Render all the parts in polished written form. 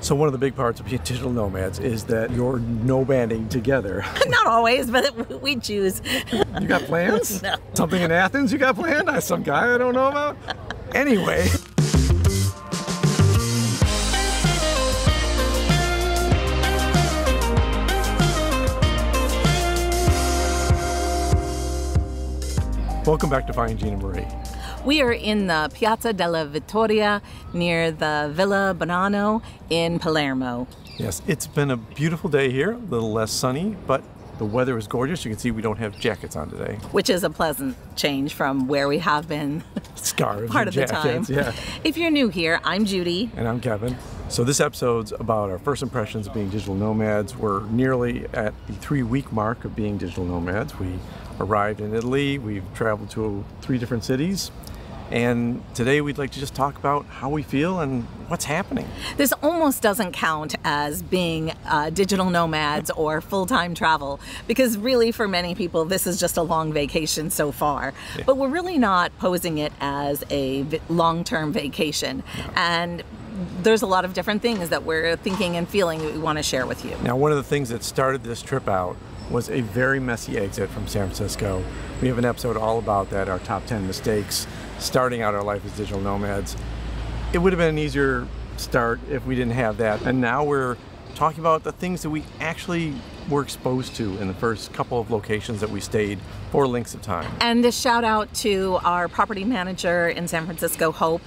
So one of the big parts of being digital nomads is that you're nomading together. Not always, but we choose. You got plans? No. Something in Athens you got planned? Some guy I don't know about? Anyway. Welcome back to Find Gina Marie. We are in the Piazza della Vittoria near the Villa Bonanno in Palermo. Yes, it's been a beautiful day here, a little less sunny, but the weather is gorgeous. You can see we don't have jackets on today. Which is a pleasant change from where we have been Scarves part and of the time. jackets, yeah. If you're new here, I'm Judy. And I'm Kevin. So this episode's about our first impressions of being digital nomads. We're nearly at the 3-week mark of being digital nomads. We arrived in Italy. We've traveled to 3 different cities. And today we'd like to just talk about how we feel and what's happening. This almost doesn't count as being digital nomads or full-time travel, because really for many people this is just a long vacation so far. Yeah. But we're really not posing it as a long-term vacation. No. And there's a lot of different things that we're thinking and feeling that we want to share with you. Now, one of the things that started this trip out was a very messy exit from San Francisco. We have an episode all about that, our top 10 mistakes starting out our life as digital nomads. It would have been an easier start if we didn't have that. And now we're talking about the things that we actually were exposed to in the first couple of locations that we stayed for lengths of time. And a shout out to our property manager in San Francisco, Hope.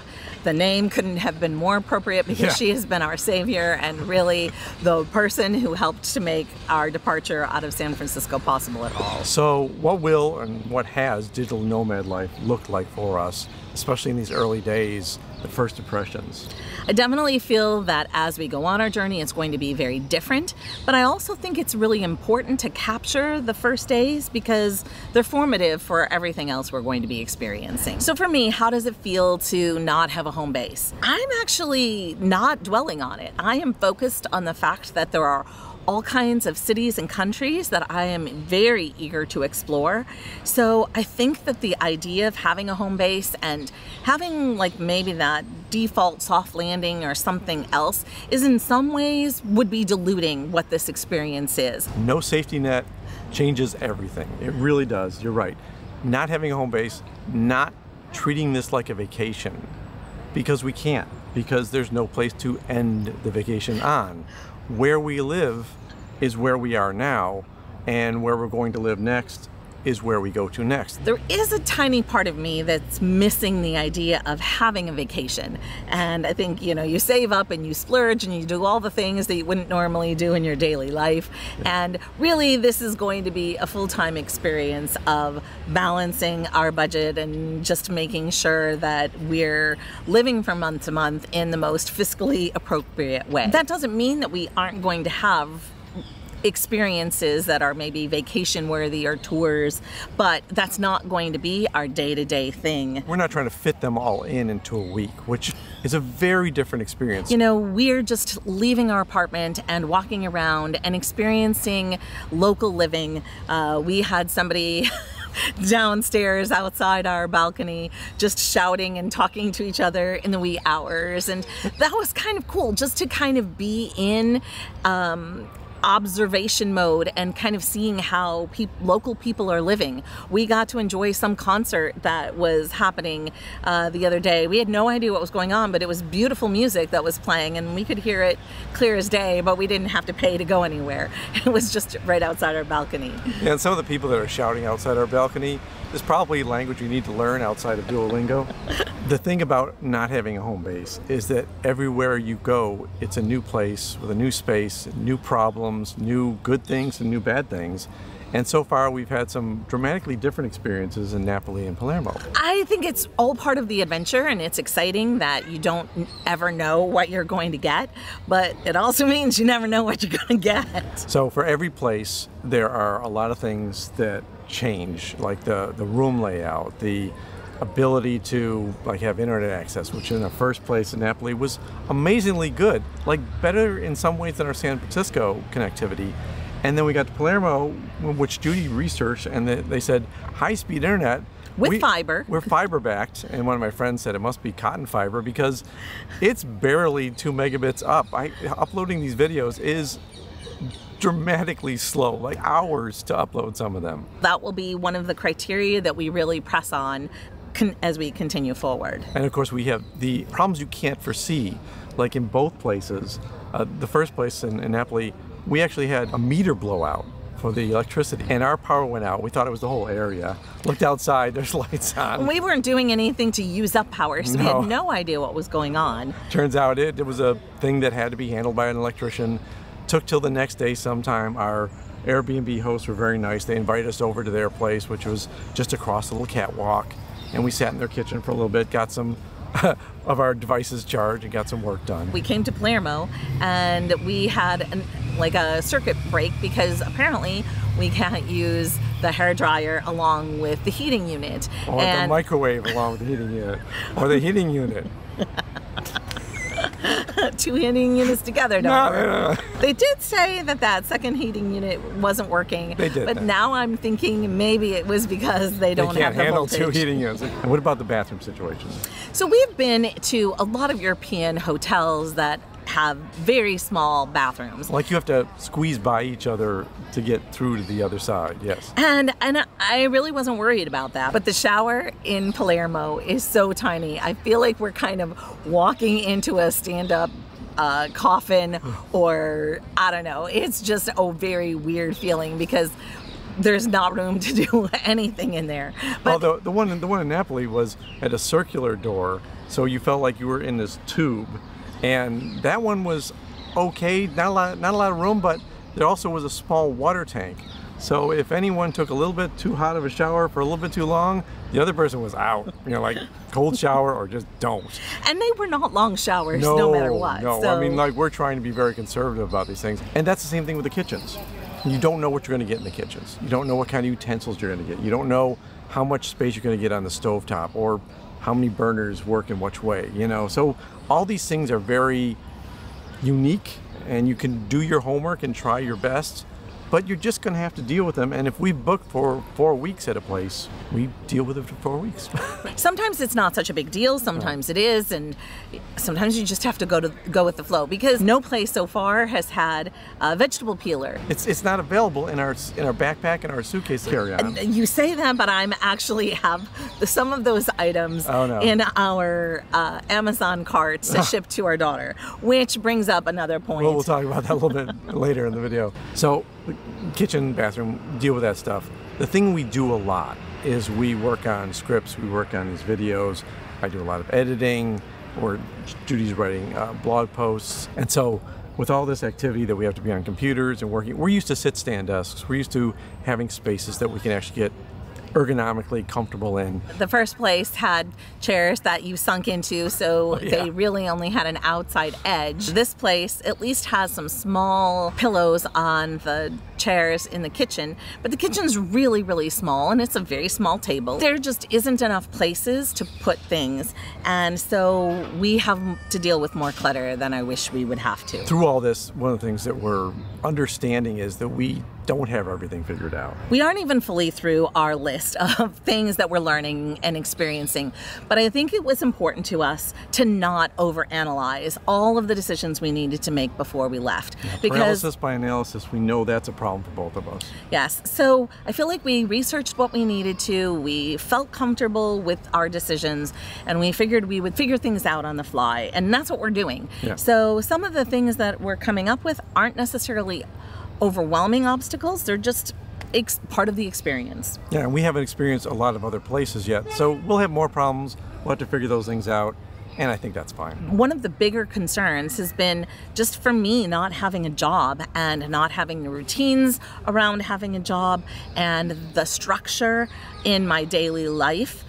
The name couldn't have been more appropriate because she has been our savior and really the person who helped to make our departure out of San Francisco possible at all. So what will and what has digital nomad life looked like for us, especially in these early days, the first impressions? I definitely feel that as we go on our journey, it's going to be very different, but I also think it's really important to capture the first days because they're formative for everything else we're going to be experiencing. So for me, how does it feel to not have a home base? I'm actually not dwelling on it. I am focused on the fact that there are all kinds of cities and countries that I am very eager to explore. So I think that the idea of having a home base and having like maybe that default soft landing or something else is in some ways would be diluting what this experience is. No safety net changes everything. It really does. You're right. Not having a home base, not treating this like a vacation because we can't, because there's no place to end the vacation on. Where we live is where we are now, and where we're going to live next is where we go to next. There is a tiny part of me that's missing the idea of having a vacation. And I think, you know, you save up and you splurge and you do all the things that you wouldn't normally do in your daily life. Yeah. And really, this is going to be a full-time experience of balancing our budget and just making sure that we're living from month to month in the most fiscally appropriate way. That doesn't mean that we aren't going to have experiences that are maybe vacation worthy or tours, but that's not going to be our day-to-day thing. We're not trying to fit them all into a week, which is a very different experience. You know, we're just leaving our apartment and walking around and experiencing local living. We had somebody downstairs outside our balcony just shouting and talking to each other in the wee hours, and that was kind of cool just to kind of be in observation mode and kind of seeing how local people are living. We got to enjoy some concert that was happening the other day. We had no idea what was going on, but it was beautiful music that was playing and we could hear it clear as day, but we didn't have to pay to go anywhere. It was just right outside our balcony. Yeah, and some of the people that are shouting outside our balcony, there's probably language you need to learn outside of Duolingo. The thing about not having a home base is that everywhere you go, it's a new place with a new space, new problems, new good things and new bad things. And so far we've had some dramatically different experiences in Napoli and Palermo. I think it's all part of the adventure, and it's exciting that you don't ever know what you're going to get, but it also means you never know what you're going to get. So for every place, there are a lot of things that change, like the room layout, the ability to have internet access, which in the first place in Napoli was amazingly good, better in some ways than our San Francisco connectivity. And then we got to Palermo, which Judy researched, and they said high-speed internet With fiber. We're fiber backed, and one of my friends said it must be cotton fiber because it's barely 2 megabits up. Uploading these videos is dramatically slow, like hours to upload some of them. That will be one of the criteria that we really press on as we continue forward. And of course we have the problems you can't foresee, like in both places. The first place in Napoli, we actually had a meter blowout for the electricity, and our power went out. We thought it was the whole area. Looked outside, there's lights on. We weren't doing anything to use up power, so we had no idea what was going on. Turns out it was a thing that had to be handled by an electrician. Took till the next day sometime. Our Airbnb hosts were very nice. They invited us over to their place, which was just across a little catwalk, and we sat in their kitchen for a little bit, got some of our devices charged, and got some work done. We came to Palermo, and we had like a circuit break because apparently we can't use the hairdryer along with the heating unit. Or the microwave along with the heating unit. Or the heating unit. 2 heating units together, No. They did say that second heating unit wasn't working. They did. But now I'm thinking maybe it was because they don't have the voltage. They can't handle 2 heating units. And what about the bathroom situation? So we've been to a lot of European hotels that have very small bathrooms. Like you have to squeeze by each other to get through to the other side, yes. And I really wasn't worried about that. But the shower in Palermo is so tiny. I feel like we're kind of walking into a stand-up coffin, or I don't know. It's just a very weird feeling because there's not room to do anything in there. But well, the one in Napoli was at a circular door, so you felt like you were in this tube. And that one was okay, not a lot of room, but there also was a small water tank. So if anyone took a little bit too hot of a shower for a little bit too long, the other person was out. You know, like cold shower or just don't. And they were not long showers, no matter what. No, so. I mean, like we're trying to be very conservative about these things. And that's the same thing with the kitchens. You don't know what you're going to get in the kitchens. You don't know what kind of utensils you're going to get. You don't know how much space you're going to get on the stovetop, or how many burners work in which way, you know. So all these things are very unique, and you can do your homework and try your best, but you're just going to have to deal with them. And if we book for 4 weeks at a place, we deal with it for 4 weeks. Sometimes it's not such a big deal, sometimes it is, and sometimes you just have to go with the flow, because no place so far has had a vegetable peeler. It's not available in our backpack and our suitcase carry-on. You say that, but I'm actually have some of those items in our Amazon cart to ship to our daughter, which brings up another point. Well, we'll talk about that a little bit later in the video. So, kitchen, bathroom, deal with that stuff. The thing we do a lot is we work on scripts, we work on these videos. I do a lot of editing, or Judy's writing blog posts. And so with all this activity that we have to be on computers and working, we're used to sit-stand desks. We're used to having spaces that we can actually get ergonomically comfortable in. The first place had chairs that you sunk into, so they really only had an outside edge. This place at least has some small pillows on the chairs in the kitchen, but the kitchen's really, really small, and it's a very small table. There just isn't enough places to put things, and so we have to deal with more clutter than I wish we would have to. Through all this, one of the things that we're understanding is that we don't have everything figured out. We aren't even fully through our list of things that we're learning and experiencing, but I think it was important to us to not overanalyze all of the decisions we needed to make before we left. Because paralysis by analysis, we know that's a problem for both of us. Yes, so I feel like we researched what we needed to, we felt comfortable with our decisions, and we figured we would figure things out on the fly, and that's what we're doing. Yeah. So some of the things that we're coming up with aren't necessarily overwhelming obstacles, they're just part of the experience. Yeah, and we haven't experienced a lot of other places yet, so we'll have more problems, we'll have to figure those things out, and I think that's fine. One of the bigger concerns has been just for me not having a job and not having the routines around having a job and the structure in my daily life.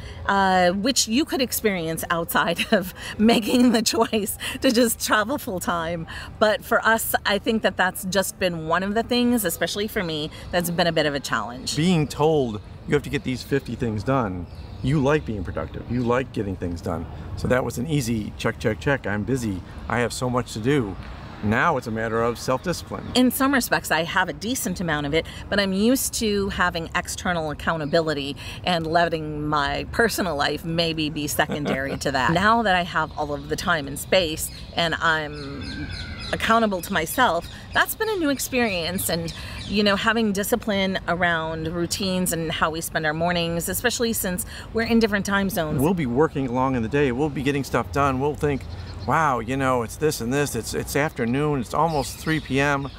Which you could experience outside of making the choice to just travel full time. But for us, I think that that's just been one of the things, especially for me, that's been a bit of a challenge. Being told you have to get these 50 things done, you like being productive, you like getting things done. So that was an easy check, check, check. I'm busy, I have so much to do. Now it's a matter of self-discipline. In some respects, I have a decent amount of it, but I'm used to having external accountability and letting my personal life maybe be secondary to that. Now that I have all of the time and space and I'm accountable to myself, that's been a new experience. And you know, having discipline around routines and how we spend our mornings, especially since we're in different time zones. We'll be working along in the day, we'll be getting stuff done, we'll think, wow, you know, it's this and this, it's afternoon, it's almost 3 p.m.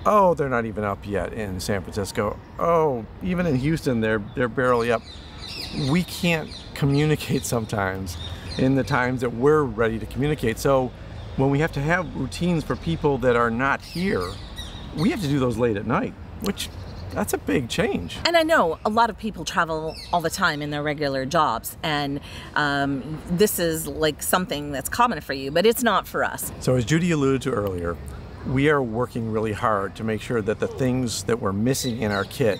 Oh, they're not even up yet in San Francisco. Oh, even in Houston, they're barely up. We can't communicate sometimes in the times that we're ready to communicate. So when we have to have routines for people that are not here, we have to do those late at night, which that's a big change. And I know a lot of people travel all the time in their regular jobs, and this is like something that's common for you, but it's not for us. So as Judy alluded to earlier, we are working really hard to make sure that the things that we're missing in our kit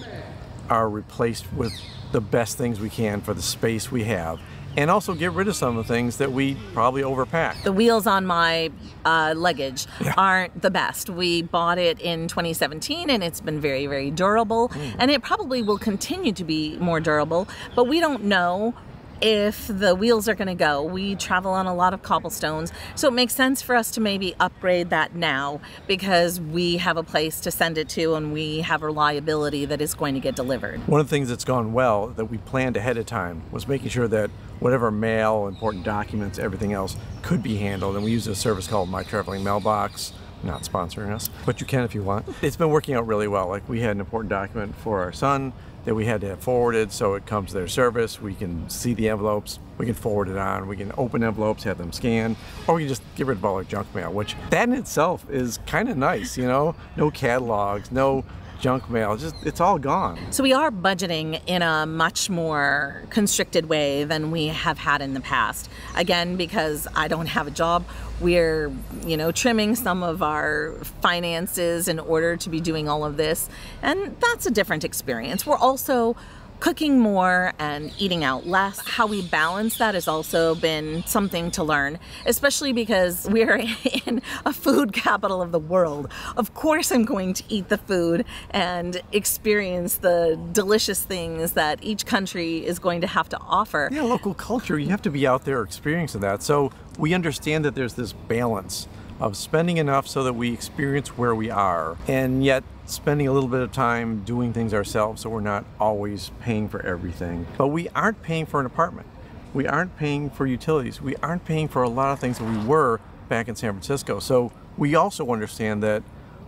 are replaced with the best things we can for the space we have, and also get rid of some of the things that we probably overpacked. The wheels on my luggage aren't the best. We bought it in 2017 and it's been very, very durable, and it probably will continue to be more durable, but we don't know if the wheels are going to go. We travel on a lot of cobblestones, so it makes sense for us to maybe upgrade that now because we have a place to send it to and we have reliability that is going to get delivered. One of the things that's gone well that we planned ahead of time was making sure that whatever mail, important documents, everything else could be handled, and we use a service called My Traveling Mailbox. Not sponsoring us, but you can if you want. It's been working out really well. Like, we had an important document for our son that we had to have forwarded, so it comes to their service. We can see the envelopes, we can forward it on, we can open envelopes, have them scanned, or we can just get rid of all our junk mail, which that in itself is kind of nice, you know? No catalogs, no junk mail, just it's all gone. So we are budgeting in a much more constricted way than we have had in the past. Again, because I don't have a job, we're, you know, trimming some of our finances in order to be doing all of this, and that's a different experience. We're also cooking more and eating out less. How we balance that has also been something to learn, especially because we're in a food capital of the world. Of course I'm going to eat the food and experience the delicious things that each country is going to have to offer. Yeah, local culture, you have to be out there experiencing that. So we understand that there's this balance of spending enough so that we experience where we are, and yet spending a little bit of time doing things ourselves so we're not always paying for everything. But we aren't paying for an apartment. We aren't paying for utilities. We aren't paying for a lot of things that we were back in San Francisco. So we also understand that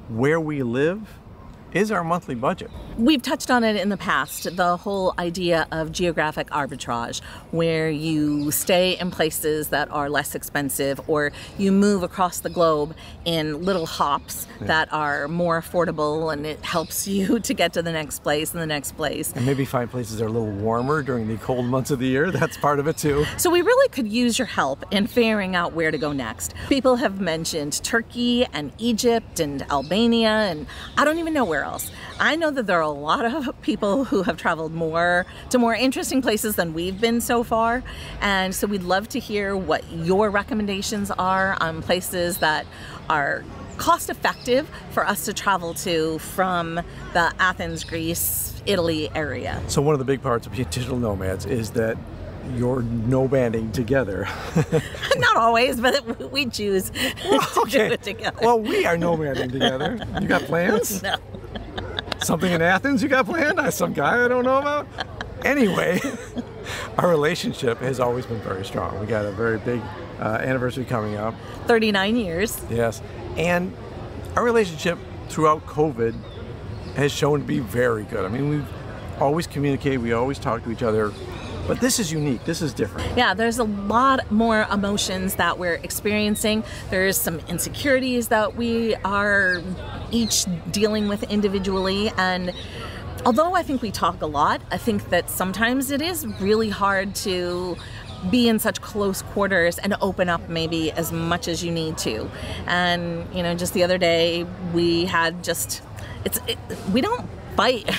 where we live is our monthly budget. We've touched on it in the past, the whole idea of geographic arbitrage, where you stay in places that are less expensive, or you move across the globe in little hops that are more affordable, and it helps you to get to the next place and the next place. And maybe find places that are a little warmer during the cold months of the year. That's part of it too. So we really could use your help in figuring out where to go next. People have mentioned Turkey and Egypt and Albania, and I don't even know where else. I know that there are a lot of people who have traveled to more interesting places than we've been so far, and so we'd love to hear what your recommendations are on places that are cost effective for us to travel to from the Athens, Greece, Italy area. So one of the big parts of being digital nomads is that you're nomading together. Not always, but we choose to do it together. Well, we are nomading together. You got plans? No. Something in Athens you got planned? Some guy I don't know about? Anyway, our relationship has always been very strong. We got a very big anniversary coming up. 39 years. Yes. And our relationship throughout COVID has shown to be very good. I mean, we've always communicated, we always talk to each other. But this is unique, this is different. Yeah, there's a lot more emotions that we're experiencing. There's some insecurities that we are each dealing with individually. And although I think we talk a lot, I think that sometimes it is really hard to be in such close quarters and open up maybe as much as you need to. And, you know, just the other day we had we don't fight.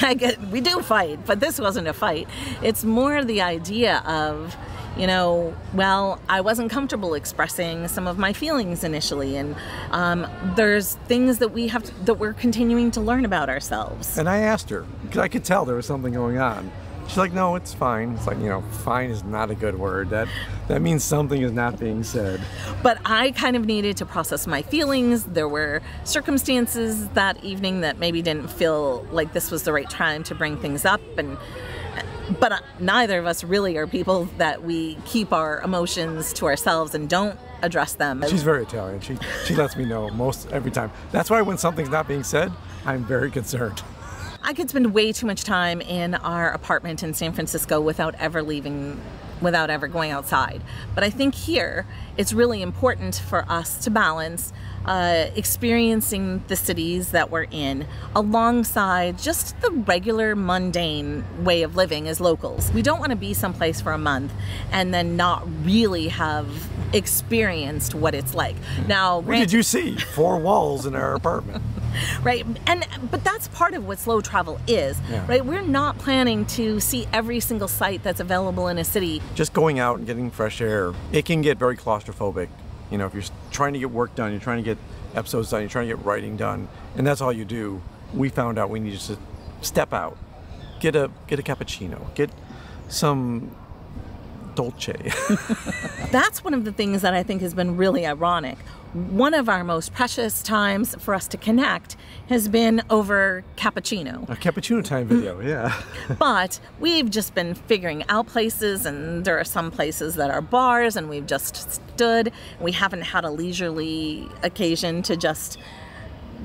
We do fight, but this wasn't a fight. It's more the idea of, you know, well, I wasn't comfortable expressing some of my feelings initially, and there's things that that we're continuing to learn about ourselves. And I asked her, because I could tell there was something going on. She's like, no, it's fine. It's like, you know, fine is not a good word. That means something is not being said. But I kind of needed to process my feelings. There were circumstances that evening that maybe didn't feel like this was the right time to bring things up, but neither of us really are people that we keep our emotions to ourselves and don't address them. She's very Italian. She lets me know every time. That's why when something's not being said, I'm very concerned. I could spend way too much time in our apartment in San Francisco without ever going outside. But I think here it's really important for us to balance experiencing the cities that we're in alongside just the regular mundane way of living as locals. We don't want to be someplace for a month and then not really have experienced what it's like. Now, what did you see? 4 walls in our apartment. Right, but that's part of what slow travel is, yeah. Right? We're not planning to see every single site that's available in a city. Just going out and getting fresh air, it can get very claustrophobic. You know, if you're trying to get work done, you're trying to get episodes done, you're trying to get writing done, and that's all you do. We found out we needed to step out, get a cappuccino, get some dolce. That's one of the things that I think has been really ironic. One of our most precious times for us to connect has been over cappuccino. A cappuccino time video, yeah. But we've just been figuring out places, and there are some places that are bars, and we've just stood. We haven't had a leisurely occasion to just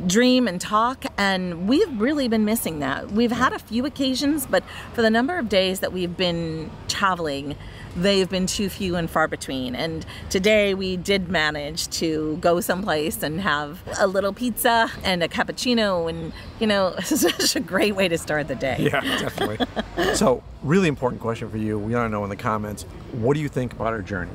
dream and talk, and we've really been missing that. We've had a few occasions, but for the number of days that we've been traveling, they've been too few and far between. And today we did manage to go someplace and have a little pizza and a cappuccino, and you know, it's such a great way to start the day. Yeah, definitely. So, really important question for you. We want to know in the comments, what do you think about our journey?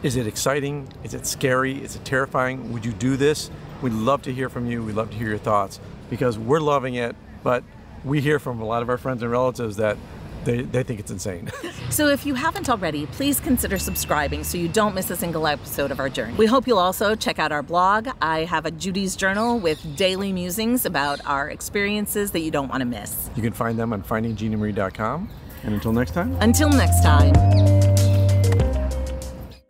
Is it exciting? Is it scary? Is it terrifying? Would you do this? We'd love to hear from you. We'd love to hear your thoughts, because we're loving it, but we hear from a lot of our friends and relatives that they think it's insane. So if you haven't already, please consider subscribing so you don't miss a single episode of our journey. We hope you'll also check out our blog. I have a Judy's Journal with daily musings about our experiences that you don't want to miss. You can find them on findingginaMarie.com. And until next time. Until next time.